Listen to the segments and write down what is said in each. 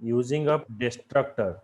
using of destructor.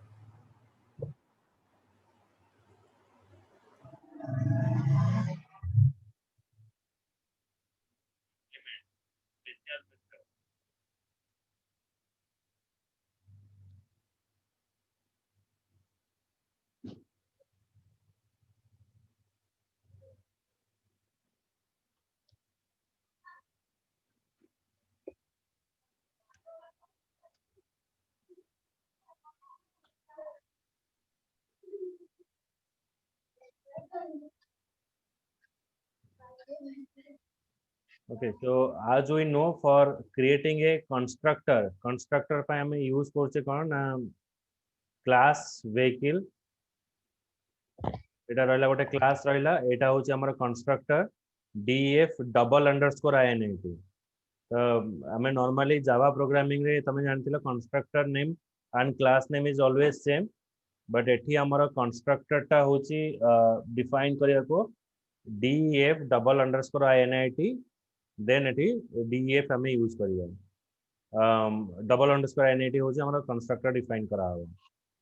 Okay, so as we know, for creating a constructor पे हमें use करते कौन ना class vehicle. এটা রইলা গোটে class রইলা, এটা হচ্ছে আমার constructor def double underscore init. तो हमें normally Java programming रे तमें जानती लो constructor name and class name is always same, but एठी हमारा constructor टा होची define करिया को def double underscore init, then एठी def हमें use करिया. डबल अंडरस्कोर एनआईटी होची हमरा कंस्ट्रक्टर डिफाइन करा हो.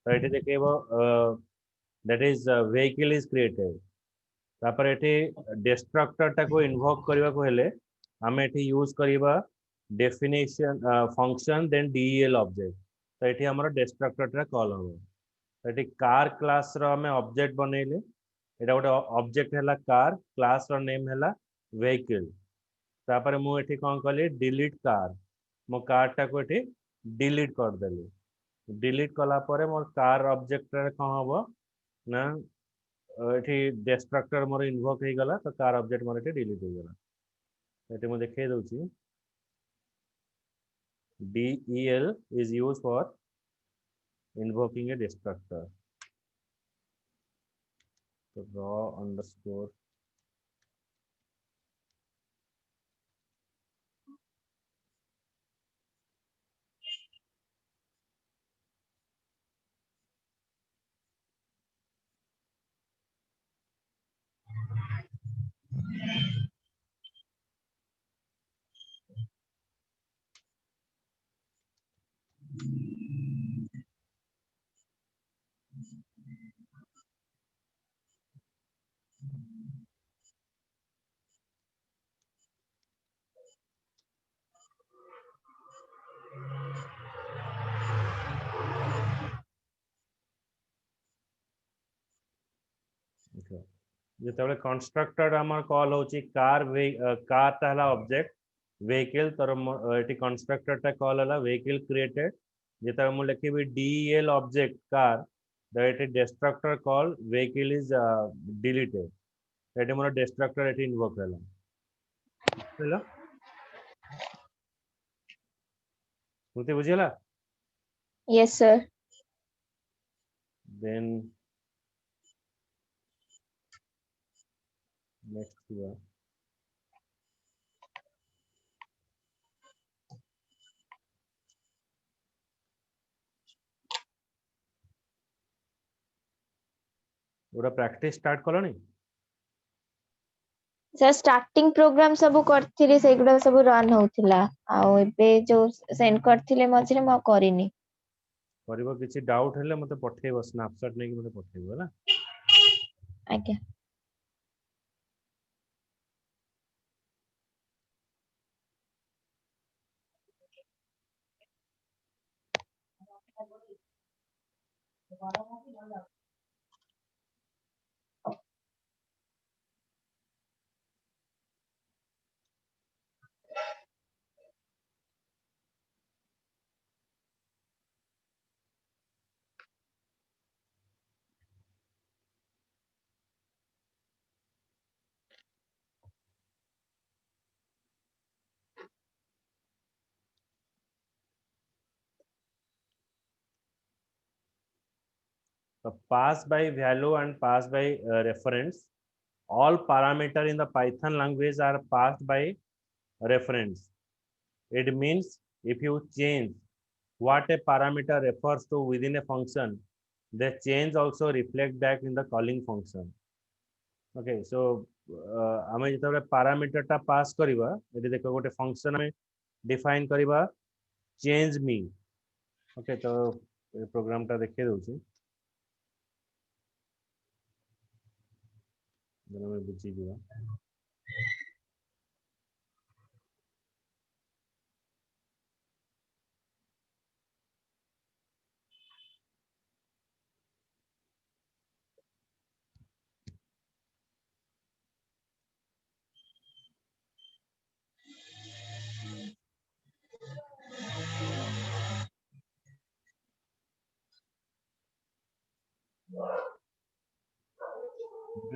तो एठी देखेबो that is vehicle is created. तापर एठी डिस्ट्रक्टर टा को इन्वोक करबा को हेले हम एठी यूज करबा डेफिनेशन फंक्शन देन डीईएल ऑब्जेक्ट. तो एठी हमरा डिस्ट्रक्टर टा कॉल हो. तो एठी कार क्लास रो हमें ऑब्जेक्ट बनेले. एटा गोटे ऑब्जेक्ट हैला कार, क्लास रो नेम हैला व्हीकल. तापर मु एठी कोन कली डिलीट कार, मो कार टा को एठी डिलीट कर देली. डिलीट कला परे मोर कार ऑब्जेक्ट रे कोन हबो ना एठी डिस्ट्रक्टर मोर इन्वोक हे गला. तो कार ऑब्जेक्ट मोर एठी डिलीट हो गला. एठी मु देखे दउची del is used for invoking a destructor. So raw underscore যেতବେଳେ কনস্ট্রাক্টর আমার কল হচ্ছে কার কার তাহলা অবজেক্ট vehicle तर एटी कंस्ट्रक्टर टा कॉल हला vehicle created. जेतବେଳେ मु लिखिबी del object car, द एटी destructor call vehicle is deleted. एटी मोर डिस्ट्रक्टर एटी इन्वोक हला. हेलो मुते बुझिला. Yes, sir. Then next here. ओरा प्रैक्टिस स्टार्ट कलोनी. सर स्टार्टिंग प्रोग्राम सब करथिले सेगुडा सब रन होथिला आ एबे जो सेंड करथिले मझरे म करिनी. करिबो किछि डाउट हेले मते पठेइबो, स्नैपशॉट नै कि मते पठेइबो होला. आज्ञा. So pass by value and pass by reference. All parameter in the Python language are passed by reference. It means if you change what a parameter refers to within a function, the change also reflect back in the calling function. Okay, so आमे जेतबे parameter टा पास करिबा, eighty देखो गोटे function में define करिबा change me. Okay तो ये programme टा देखिए दूसरी मैं बुझी ଯିବା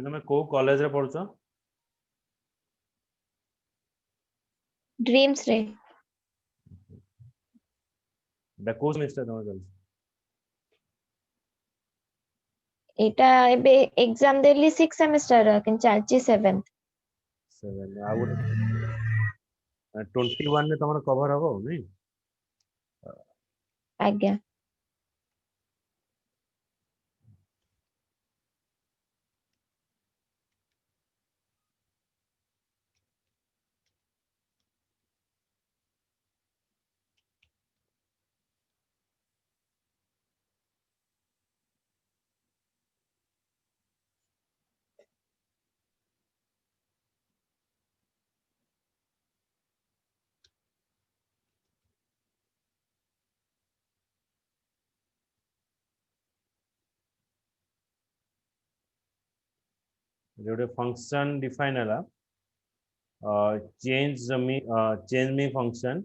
ତମେ କୋଉ କଲେଜରେ ପଢୁଛ ड्रीम्स रे ଏଟା କୋଉ ସେମିଷ୍ଟର ତମର ଚାଲିଛି एटा एबे एग्जाम देली 6 सेमेस्टर किन चालची 7th 7 ଆଉ ଗୋଟେ 21 ରେ ତମର କଭर ହବ ନାଇଁ आज्ञा ଯୋଉଟେ ଫଙ୍କସନ ଡିଫାଇନ ହେଲା ଚେଞ୍ଜ ମି ଫଙ୍କସନ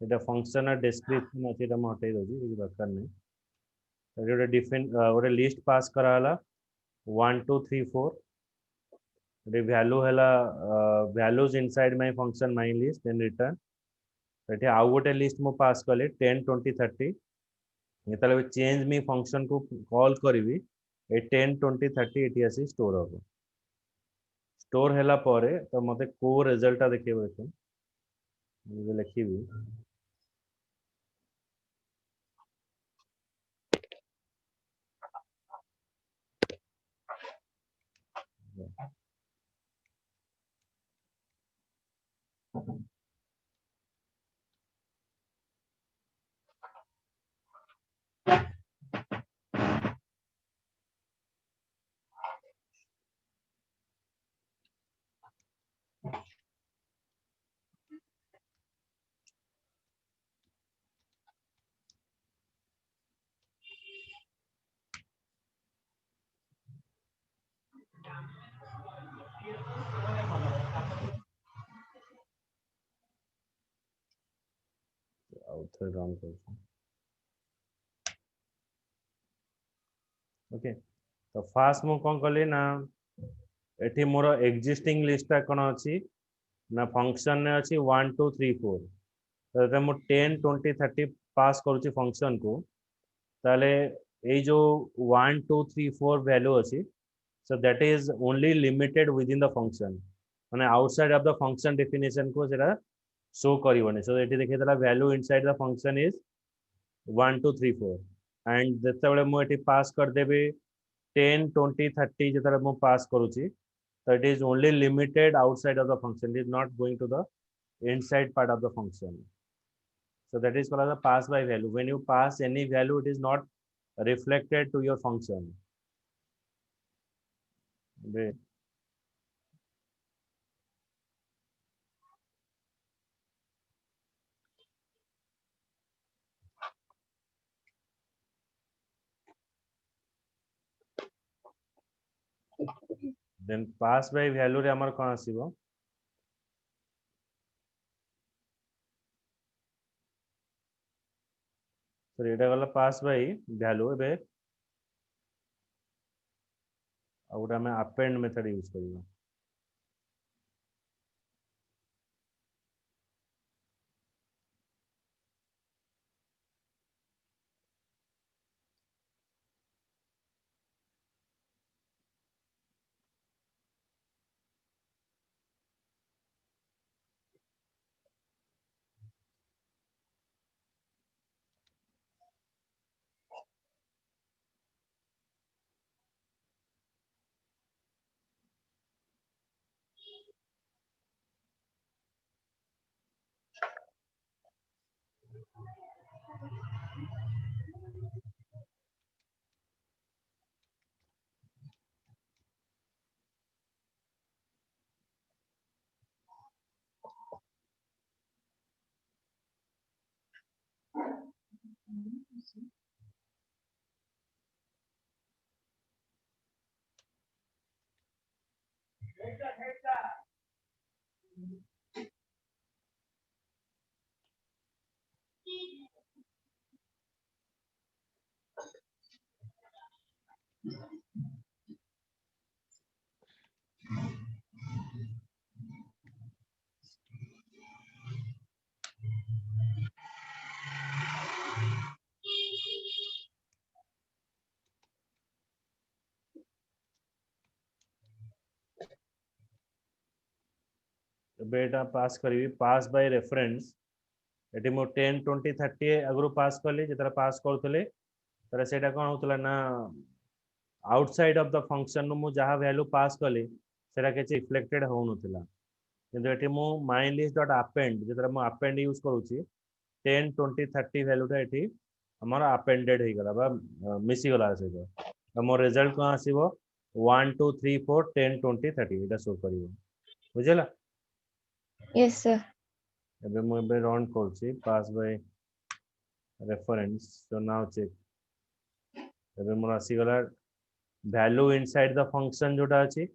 এটা ଫଙ୍କସନ ଡେସ୍କ୍ରିପସନ ଅଛି এটা ମୁଁ ହଟେଇ ଦଉଛି କିଛି ଦରକାର ନାହିଁ ଏଠି ଗୋଟେ ଡିଫାଇନ ଗୋଟେ ଲିଷ୍ଟ ପାସ୍ କରାହେଲା 1 2 3 4 ଏଠି ଭ୍ୟାଲୁ ହେଲା values inside my function my list then return ଏଠି ଆଉ ଗୋଟେ ଲିଷ୍ଟ ମୁଁ ପାସ୍ କଲି 10 20 30 ଯେତେବେଳେ ଚେଞ୍ଜ ମି ଫଙ୍କସନ କୁ କଲ୍ କରିବି ଏ 10 20 30 ଏଠି ଆସି ଷ୍ଟୋର ହବ ଷ୍ଟୋର ହେଲା ପରେ ତ ମତେ କୋଉ ରେଜଲ୍ଟ ଟା ଦେଖେଇବ ଏଠି ମୁଁ ଲେଖିବି ଆଉ ଥରେ ରନ୍ କରୁଛି ओके तो फास्ट मु कौन कली ना एठी मोर एक्जिस्टिंग लिस्ट कौन अच्छी ना फंक्शन ने अच्छी 1 2 3 4 तो जब मु 10 20 30 पास करूची फंक्शन को ताले ए जो 1 2 3 4 वैल्यू अच्छी so that is only limited within the function माने outside of the function definition को जेरा शो करिवने so एठी देखै तला value inside the function is 1 2 3 4 and जते बेले मु एठी पास कर देबे 10 20 30 ଯେତେବେଳେ ମୁଁ ପାସ୍ କରୁଛି so it is only limited outside of the function it is not going to the inside part of the function so that is called as a pass by value when you pass any value it is not reflected to your function then pass by value रे हमर कोन आसीबो so एटा गला pass by value एबे ଆଉ ଗୋଟେ ଆମେ append method use करियो बेटा पास करी पास बाय रेफरेंस एटी मो 10 20 30 अगु पास कली जेतरा पास करथले तर सेटा कोन होतला ना आउटसाइड ऑफ द फंक्शन मु जहा वैल्यू पास कली सेटा के रिफ्लेक्टेड हो नथिला किंतु एटी मु माइनलिस्ट डॉट अपेंड जेतरा मु अपेंड यूज करूची 10 20 30 वैल्यूटा एटी हमर अपेंडेड हे गला बा मिसी गला से तो मोर रिजल्ट को आसीबो 1 2 3 4 10 20 30 एटा शो करिवो बुझला यस सर एबे मु एबे रन करछि pass by reference so now check एबे मोर आसी गला वैल्यू इनसाइड द फंक्शन जोटा अछि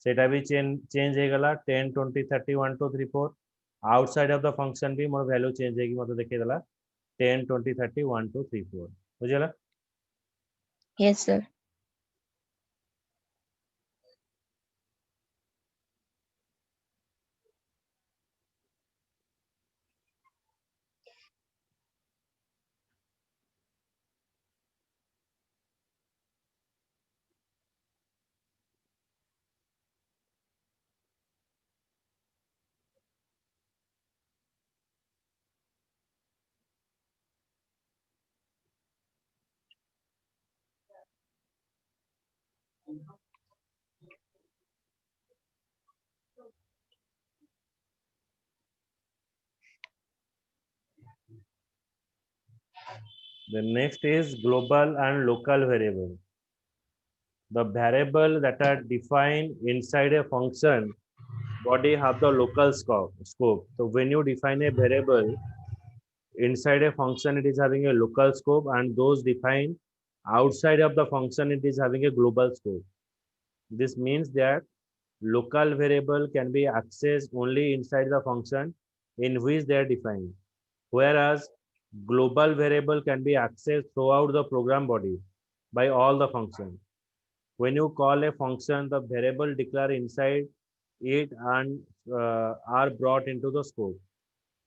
सेटा भी चेंज हे गला 10 20 30 1 2 3 4 आउटसाइड ऑफ द फंक्शन भी मोर वैल्यू चेंज हे कि मते देखे देला 10 20 30 1 2 3 4 बुझला yes sir the next is global and local variable the variable that are defined inside a function body have the local scope so when you define a variable inside a function it is having a local scope and those defined outside of the function it is having a global scope this means that local variable can be accessed only inside the function in which they are defined whereas global variable can be accessed throughout the program body by all the functions when you call a function the variable declared inside it and are brought into the scope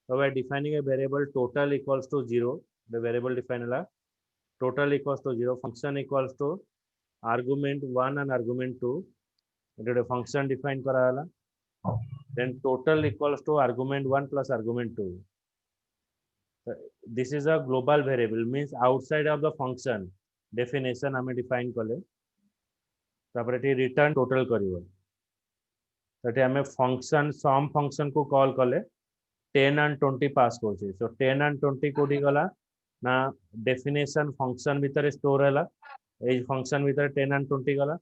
so we are defining a variable total equals to 0 the variable defined la total equals to 0 function equals to argument 1 and argument 2 it a function defined kara hala then total equals to argument 1 plus argument 2 this is a global variable means outside of the function definition hame define kale तापर eighty return total करिवो eighty हमें function सम function को call कले 10 and 20 पास करछे सो 10 and 20 कोडी गला ना definition function भीतर store हैला ए फंक्शन भीतर 10 and 20 गला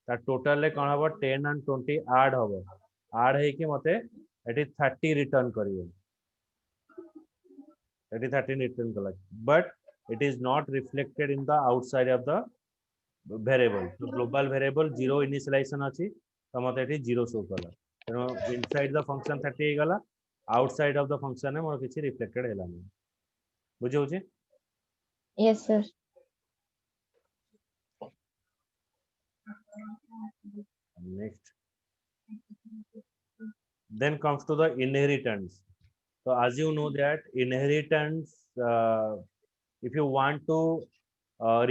ता टोटल ले कोन हबो 10 and 20 ऐड हबो ऐड हे कि मते एटी 30 रिटर्न करिवो एटी 30 रिटर्न कला but it is not reflected in the outside of the variable so global variable 0 initialization अछि तो मते एटी 0 शो कला तेनो इनसाइड द फंक्शन 30 हे गला आउटसाइड ऑफ द फंक्शन है मोर किछि रिफ्लेक्टेड हैला नै बुझे होछि yes sir next then comes to the inheritance so as you know that inheritance if you want to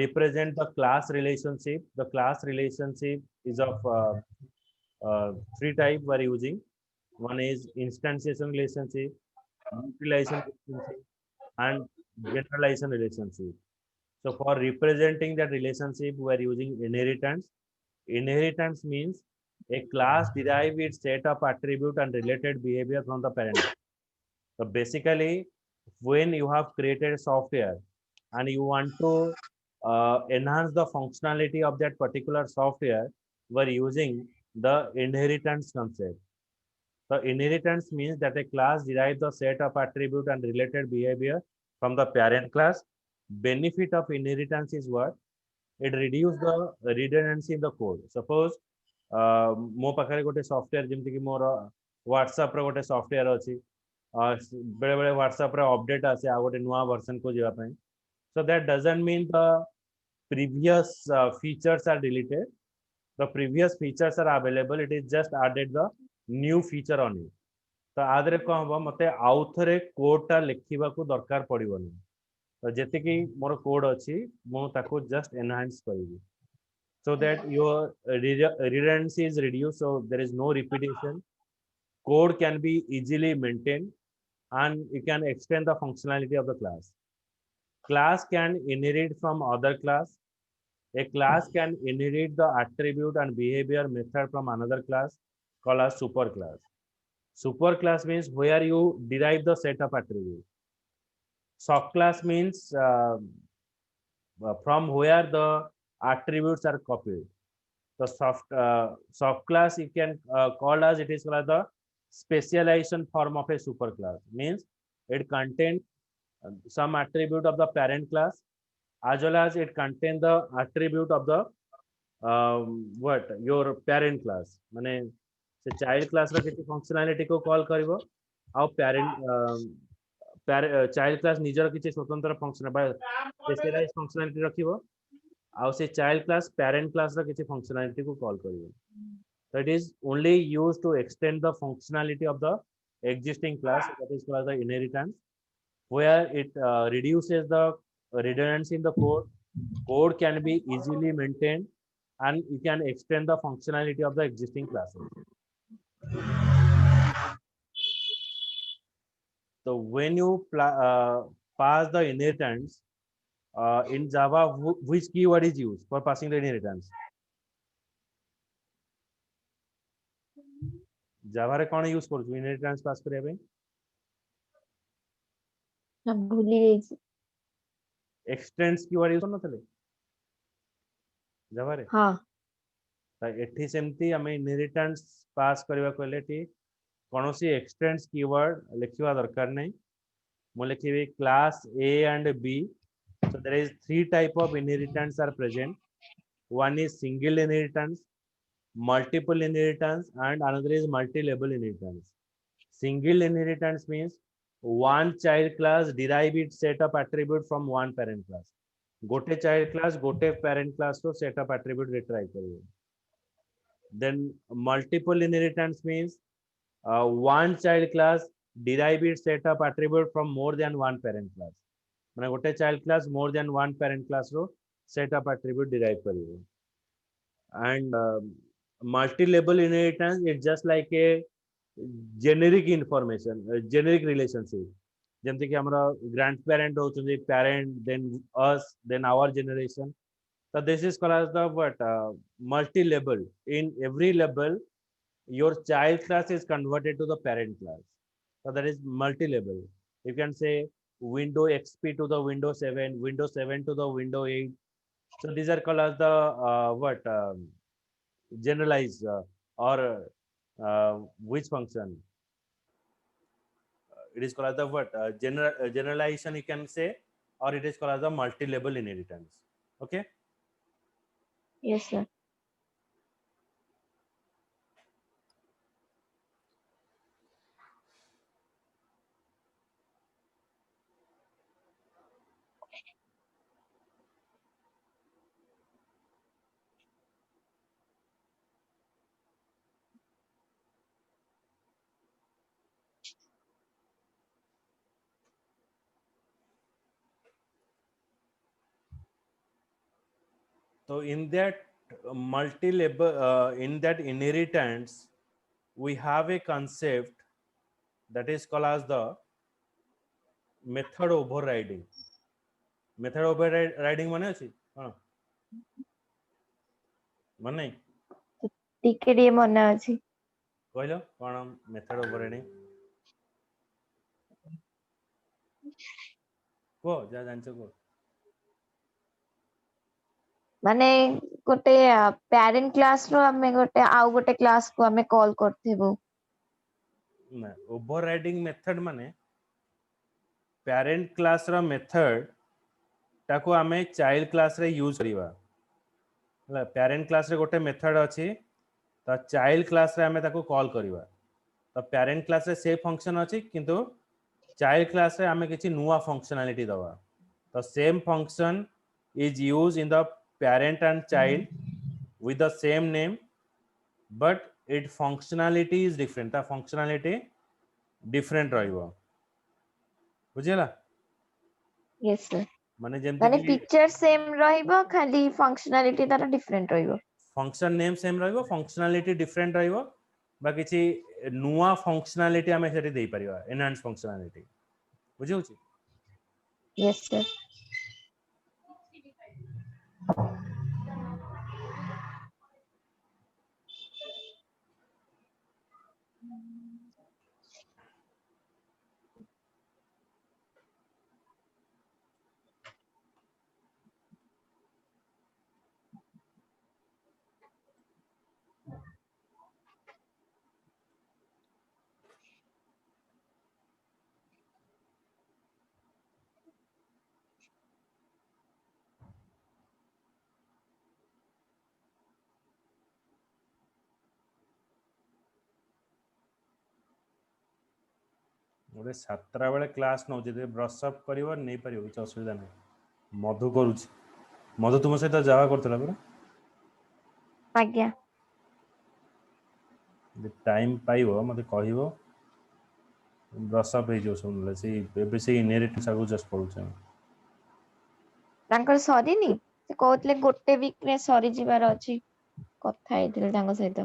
represent the class relationship is of three type we are using one is instantiation relationship utilization relationship and generalization relationship so for representing that relationship we are using inheritance means a class derive its set of attribute and related behavior from the parent so basically when you have created software and you want to enhance the functionality of that particular software, we're using the inheritance concept. The inheritance means that a class derives the set of attribute and related behavior from the parent class. Benefit of inheritance is what? It reduces the redundancy in the code. Suppose ମୋ ପାଖରେ ଗୋଟେ ସଫ୍ଟୱେयर ଯେମିତି କି ମୋର WhatsApp ର ଗୋଟେ ସଫ୍ଟୱେयर ଅଛି, ବେଳେ ବେଳେ WhatsApp ର ଅପଡେଟ୍ ଆସେ ଆଉ ଗୋଟେ ନୂଆ ଭର୍ସନ କୁ ଯିବା ପାଇଁ. So that doesn't mean the previous features are deleted. The previous features are available. It is just added the new feature on it. तो आदरे कौन हबो मते आउ थरे कोड टा लिखिबाकू दरकार पड़िबोनी. तो जेते कि मोर कोड अछि मो ताको जस्ट एनहांस करिबी so that your redundancy is reduced, so there is no repetition. Code can be easily maintained and you can extend the functionality of the class. Class can inherit from other class. A class can inherit the attribute and behavior method from another class called as superclass. Superclass means where you derive the set of attributes. Subclass means from where the attributes are copied. The subclass you can call as, it is called the specialization form of a superclass. Means it contains some attribute of the parent class as well as it contains the attribute of the what your parent class. माने से child class रा किसी functionality को call करिवो और child class निजर किसी स्वतंत्र function बा specialized functionality रखिवो और से child class parent class रा किसी functionality को call करिवो. That is only used to extend the functionality of the existing class, that is called the inheritance, where it reduces the redundancy in the code. Code can be easily maintained and you can extend the functionality of the existing classes. So when you pass the inheritance in Java, which keyword is used for passing the inheritance? Java रे कौन use करू inheritance पास करिया पे? ना भूली गई. X tends keyword use करन थले Java रे. हां त एठी सेमती हमें इनहेरिटेंस पास करबा कहले टी कोनोसी एक्सटेंड्स कीवर्ड लिखिवा दरकार नै. मो लिखिबे class A and B. So there is three type of inheritance are present. One is single inheritance, multiple inheritance, and another is multi-level inheritance. Single inheritance means one child class derive its set of attribute from one parent class. गोटे child class गोटे parent class को set of attribute retrieve करिए. Then multiple inheritance means one child class derive its set of attribute from more than one parent class. माने गोटे child class more than one parent class row set of attribute derive करिए. And multi-level inheritance is just like a generic information, generic relationship. जेमती कि हमरा grandparent होचुंदी, parent, then us, then our generation. So this is called as the what multi-level. In every level, your child class is converted to the parent class. So that is multi-level. You can say Windows XP to the Windows 7, Windows 7 to the Windows 8. So these are called as the what generalized or which function? It is called as the what generalization you can say, or it is called as the multi-level inheritance. Okay. yes sir. So in that multi-level, in that inheritance, we have a concept that is called as the method overriding. Method overriding माने अछि? हाँ. माने? ଟିକେ ଟିକେ ମନେ ଅଛି. କହିଲ କଣ method overriding? को जा जानछ को माने गोटे पेरेंट क्लास रो हमें गोटे आउ गोटे क्लास को हमें कॉल करथिबो ना ओवरराइडिंग मेथड माने पेरेंट क्लास रो मेथड ताको आमे चाइल्ड क्लास रे यूज करिवा हला पेरेंट क्लास रे गोटे मेथड अछि त चाइल्ड क्लास रे आमे ताको कॉल करिवा तो पेरेंट क्लास रे से फंक्शन अछि किंतु चाइल्ड क्लास रे आमे किछि नुवा फंक्शनैलिटी दवा तो same function is used in the parent and child with the same name but its functionality is different ता functionality different रहिबो बुझिला यस सर माने जेमति माने कि फीचर सेम रहइबो खाली फंक्शनैलिटी तार डिफरेंट रहइबो फंक्शन नेम सेम रहिबो फंक्शनैलिटी डिफरेंट रहिबो बा किछि नुवा फंक्शनैलिटी हमें सेठी देई परिबा एनहांस फंक्शनैलिटी बुझिउछि यस सर गोटे सातटा बेले क्लास नौ जे ब्रश अप करिवो नै परिबो किछ असुविधा नै मधु करूछि मधु तुम सहित जावा करतला परा आज्ञा टाइम पाइबो मते कहिवो ब्रश अप हे जो सुनले से एबे से इनहेरिटेंस आगु जस्ट पढुछ तांकर सरीनी से कहतले गोटे वीक रे सरी जिबार अछि କଥା हेतिले तांको सहित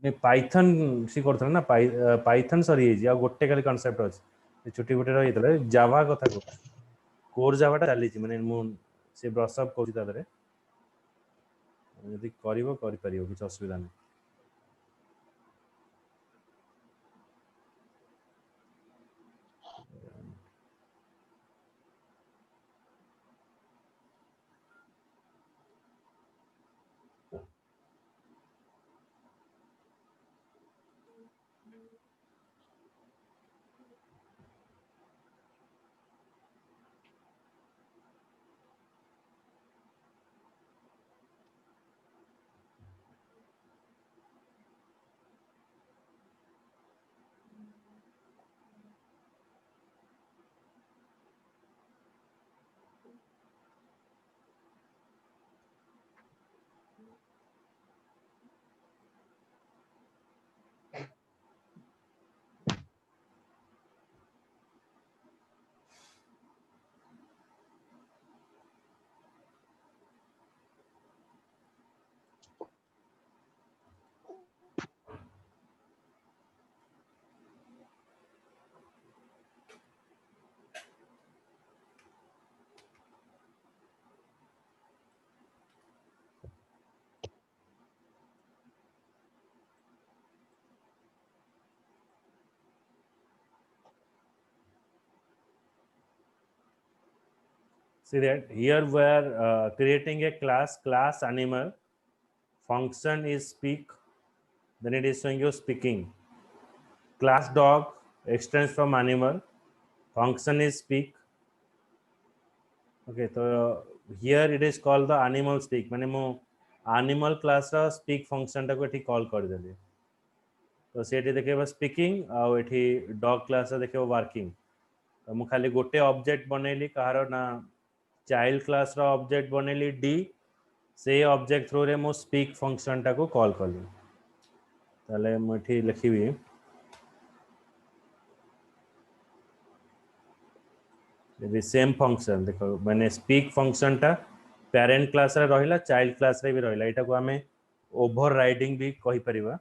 ने पाइथन सी करथला ना पाइथन सरी हे आ गोटे खाली कांसेप्ट अछि छुट्टी बुटे रहितले जावा कथा को कोर जावाटा चाली छि माने मु से ब्रश अप करि तादरे यदि करिवो करि परिवो किछ असुविधा नै see that here we are creating a class animal function is speak then it is showing you speaking class dog extends from animal function is speak okay so here it is called the animal speak माने मो animal class रा speak function टा को एठी call कर देली तो सेठी देखेबो speaking आ एठी dog class रा देखेबो वर्किंग तो मु खाली गोटे ऑब्जेक्ट बनेली कहारो ना चाइल्ड क्लास रा ऑब्जेक्ट बनेली डी से ऑब्जेक्ट थ्रू रे मु स्पीक फंक्शन टा को कॉल करली ताले मु एठी लिखिबी the same function देखो मैंने speak function टा parent class रे रहिला child class रे भी रहिला एटा को हमें overriding भी कहि परिबा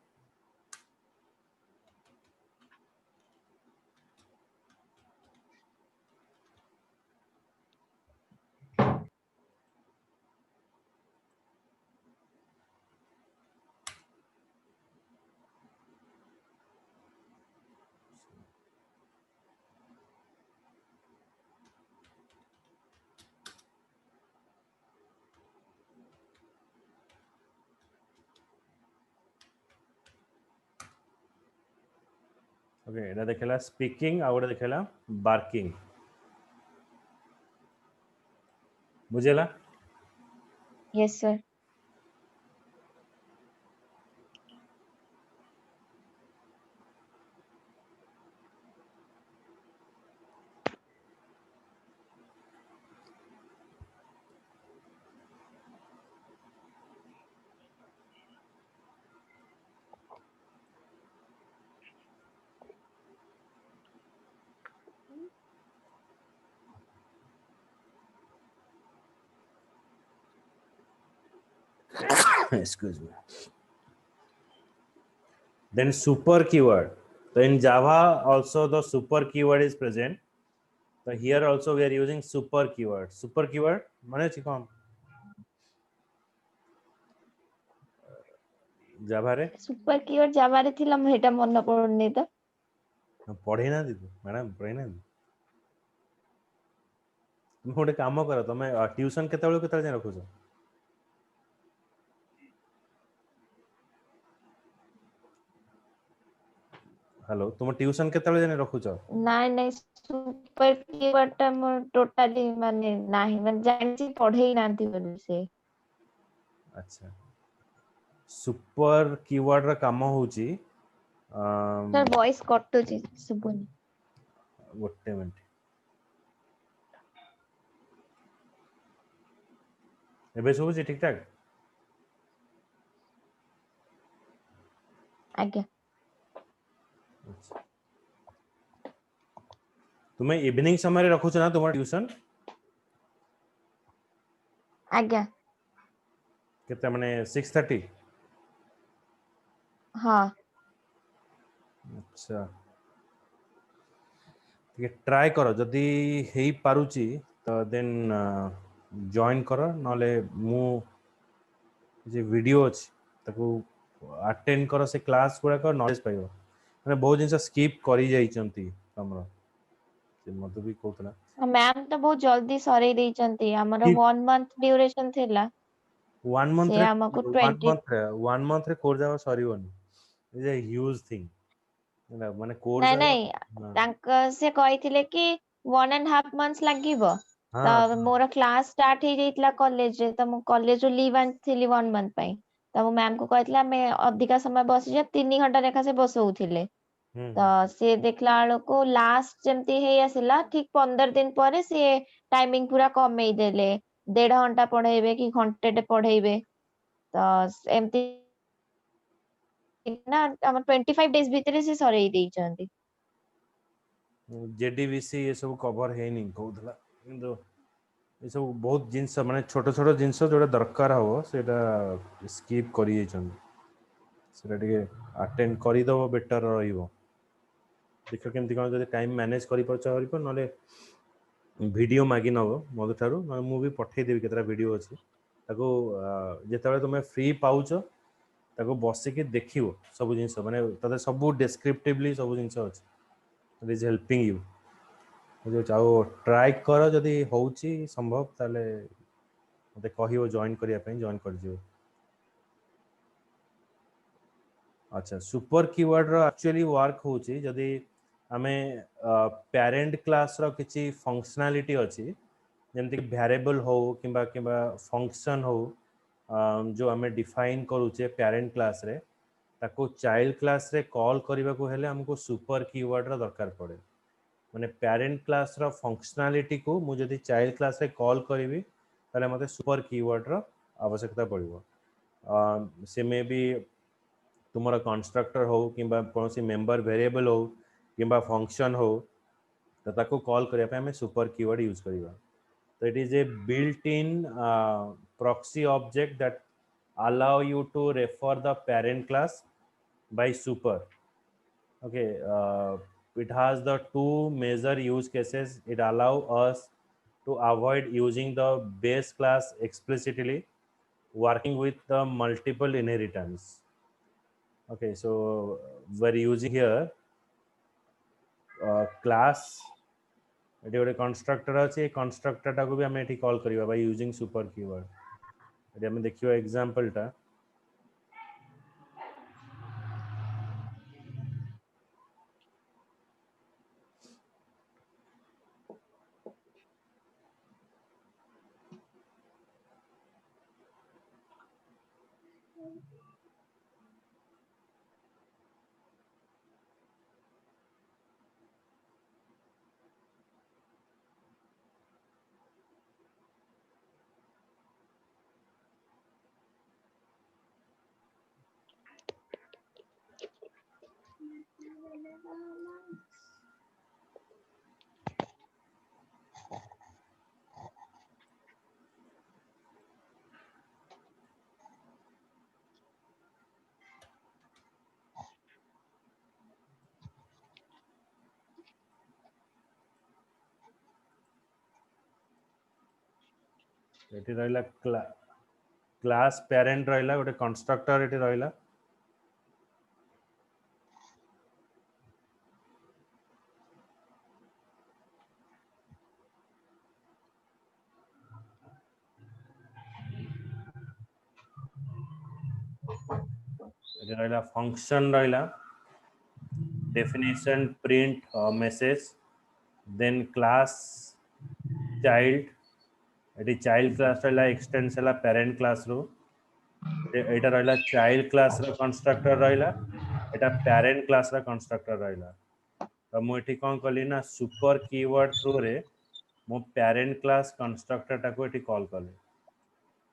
ओके एटा देखला स्पीकिंग आ गोटे देखला बार्किंग बुझेला yes sir. excuse me. Then super keyword. So in Java also the super keyword is present. So here also we are using super keyword. Super keyword माने छि कोन Java रे super keyword जावा रे थिला म हेटा मन पड़नी तो। पढ़े ना दी मैडम पढ़े ना तुम गोटे काम कर तुम ट्यूशन केते जाए रखुछ हेलो तुम ट्यूशन केते जाए रखुछ नाइ नाइ सुपर कीवर्ड टा म टोटली माने नाही माने जानछि पढ़ेई नांती बोली से। अच्छा सुपर कीवर्ड रा काम होची सर वॉइस कटुची सुबुनी। गोटे मिनट एबे सब ठीक ठाक आज्ञा तुम्हें इवनिंग समय रे रखुछ ना तुम ट्यूशन आज्ञा केते माने 6:30 हाँ अच्छा ଟିକେ ट्राई कर जदि हेई पारुची तो देन जॉइन कर नले मु जे वीडियो अछि ताको अटेंड कर से क्लास गुडा कर नॉलेज पाइबो माने बहुत जिंस स्किप करी जाइचंती हमरो से मधु भी कहतला मैम तो बहुत जल्दी सरेई देइचंती हमरो 1 मंथ ड्यूरेशन थिला 1 मंथ से रे हमको 1 20 मंथ रे 1 मंथ रे कोर जावा सरीबनी इज अ ह्यूज थिंग माने कोर ନାଇଁ जावा ନାଇଁ ତାଙ୍କ ସେ କହିଥିଲେ କି 1.5 months ଲାଗିବ ତ हां ମୋର କ୍ଲାସ ଷ୍ଟାର୍ଟ ହେଇଯାଇଥିଲା କଲେଜରେ ତ ମୁଁ କଲେଜରୁ ଲିଭ୍ ଆଣିଥିଲି 1 month ପାଇଁ ତ ମୁଁ ମ୍ୟାମ କୁ କହିଥିଲି ଆମେ ଅଧିକା ସମୟ ବସିଯିବା 3 ଘଣ୍ଟା ଲେଖା ସେ ବସଉଥିଲେ ତ ସେ ଦେଖିଲା ବେଳକୁ ଲାଷ୍ଟ ଯେମିତି ହେଇ ଆସିଲା ଠିକ 15 ଦିନ ପରେ ସିଏ ଟାଇମିଂ ପୁରା କମେଇ ଦେଲେ 1.5 ଘଣ୍ଟା ପଢେଇବେ କି ଘଣ୍ଟେଟେ ପଢେଇବେ ତ ଏମିତି ନା ଆମର 25 days ଭିତରେ ସେ ସରେଇ ଦେଇଛନ୍ତି। जेडीबीसी ये सब कवर हेनी कहउथला किंतु ये सब बहुत जिनस माने छोट छोट जिनस जोटा दरकार हो सेटा स्किप करि जाइछन सेटा ଟିକେ अटेंड करि दबो बेटर रहिबो देखो केमति कोन जदि टाइम मैनेज करि परछ नले वीडियो मागी नबो मधु थारु मु भी पठेइ देबी केतरा वीडियो अछि ताको जेतेबे तुमे फ्री पाउछ ताको बसिके देखिवो सब जिनस माने तते सब डिस्क्रिप्टिवली सब जिनस अछि इट इज हेल्पिंग यू जो चाहो ट्राई कर जदि होउची संभव ताले मते कहियो जॉइन करिया पे जॉइन कर जियो अच्छा सुपर कीवर्ड रो एक्चुअली वर्क होची जदि हमें पेरेंट क्लास रो किछि फंक्शनैलिटी अछि जेमति वेरिएबल हो किबा किबा फंक्शन हो जो हमें डिफाइन करूचे पेरेंट क्लास रे ताको चाइल्ड क्लास रे कॉल करबा को हेले हमको सुपर कीवर्ड रो दरकार पड़े माने पेरेंट क्लास रो फंक्शनैलिटी को मु जदि चाइल्ड क्लास रे कॉल करिवि ताले मते सुपर कीवर्ड रो आवश्यकता पड़िबो से मे बी तुमरा कंस्ट्रक्टर हो किबा कोनसी मेंबर वेरिएबल हो किबा फंक्शन हो तो ताको कॉल करिया पे हमें सुपर कीवर्ड यूज करिवा तो it is a built in proxy object that allow you to refer the parent class by super okay it has the two major use cases it allow us to avoid using the base class explicitly working with the multiple inheritance okay so we're using here class eighty गोटे constructor अच्छे constructor टाक भी आम ये call करवा by using super keyword ये देखिए example टा eighty रहिला क्लास पेरेंट रहिला गोटे कंस्ट्रक्टर एटी रहिला एटी रहिला फंक्शन रहिला definition print message then class child eighty child class रहिला एक्सटेंस हला पेरेंट क्लास रो एटा रहिला चाइल्ड क्लास रो कंस्ट्रक्टर रहिला एटा पेरेंट क्लास रो कंस्ट्रक्टर रहिला तो मु एठी कोन कली ना सुपर कीवर्ड थ्रू रे मु पेरेंट क्लास कंस्ट्रक्टर टाको एठी कॉल कली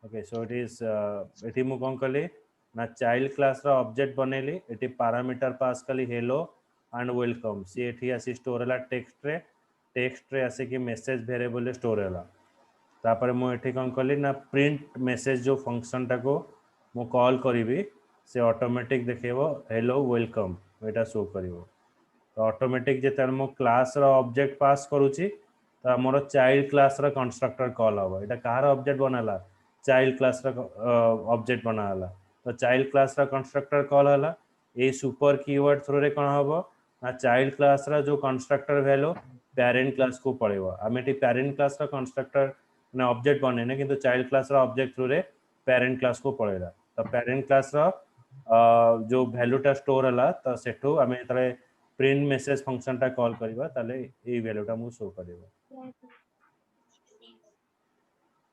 ओके सो इट इज एठी मु कोन कली ना चाइल्ड क्लास रो ऑब्जेक्ट बनेली एठी पैरामीटर पास कली हेलो एंड वेलकम सी एठी आसी स्टोर हला टेक्स्ट रे आसे कि मेसेज वेरिएबल स्टोर हला तापर मु एठी कोन कली ना प्रिंट मेसेज जो फंक्शन टाको मु कॉल करिवि से ऑटोमेटिक देखेबो हेलो वेलकम एटा शो करिवो तो ऑटोमेटिक जेतर मु क्लास रो ऑब्जेक्ट पास करूची तो हमर चाइल्ड क्लास रो कंस्ट्रक्टर कॉल हबो एटा कार ऑब्जेक्ट बनाला चाइल्ड क्लास रो ऑब्जेक्ट बनाला तो चाइल्ड क्लास रो कंस्ट्रक्टर कॉल हला ए सुपर कीवर्ड थ्रू रे कोन हबो ना चाइल्ड क्लास रो जो कंस्ट्रक्टर वैल्यू पेरेंट क्लास को पड़ेबो आमेटी पेरेंट क्लास रो कंस्ट्रक्टर ना ऑब्जेक्ट बनेने किंतु चाइल्ड क्लास रो ऑब्जेक्ट थ्रू रे पेरेंट क्लास को पड़ेला तो पेरेंट क्लास रो जो वैल्यूटा स्टोर हला तो सेठो आमे तले प्रिंट मेसेज फंक्शन टा कॉल करबा ताले ए वैल्यूटा मु शो करबो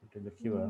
एटा लिखिबा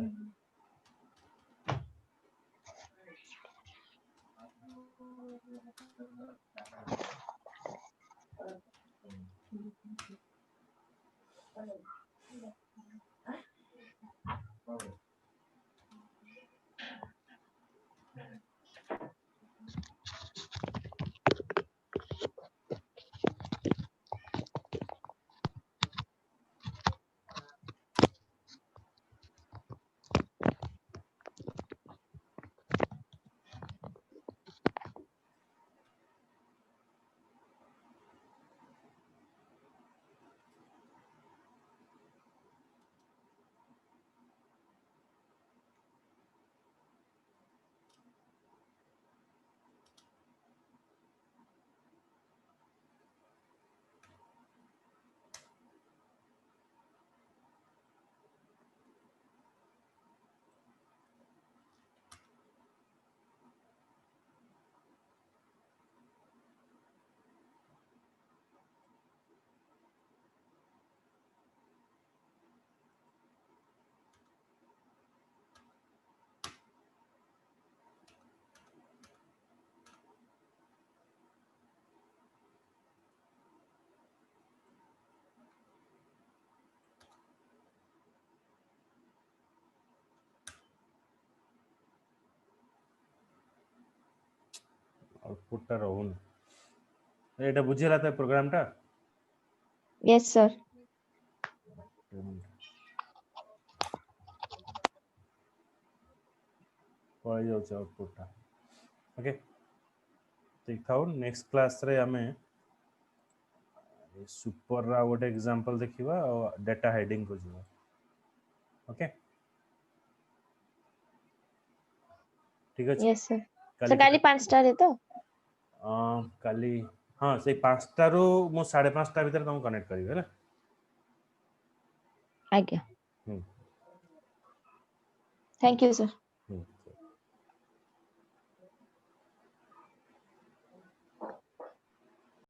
आउटपुट टा रहउन एटा बुझिला त प्रोग्राम टा यस सर पळै जाउछ आउटपुट टा ओके ठीक थाउ नेक्स्ट क्लास रे हमें सुपर रा गोटे एग्जांपल देखिबा और डाटा हेडिंग को जीवा ओके ठीक अछि यस सर सर काली 5 टा रे तो काली हाँ से 5 रो मो 5:30 भीतर तुम कनेक्ट करिवे हैला आज्ञा थैंक यू सर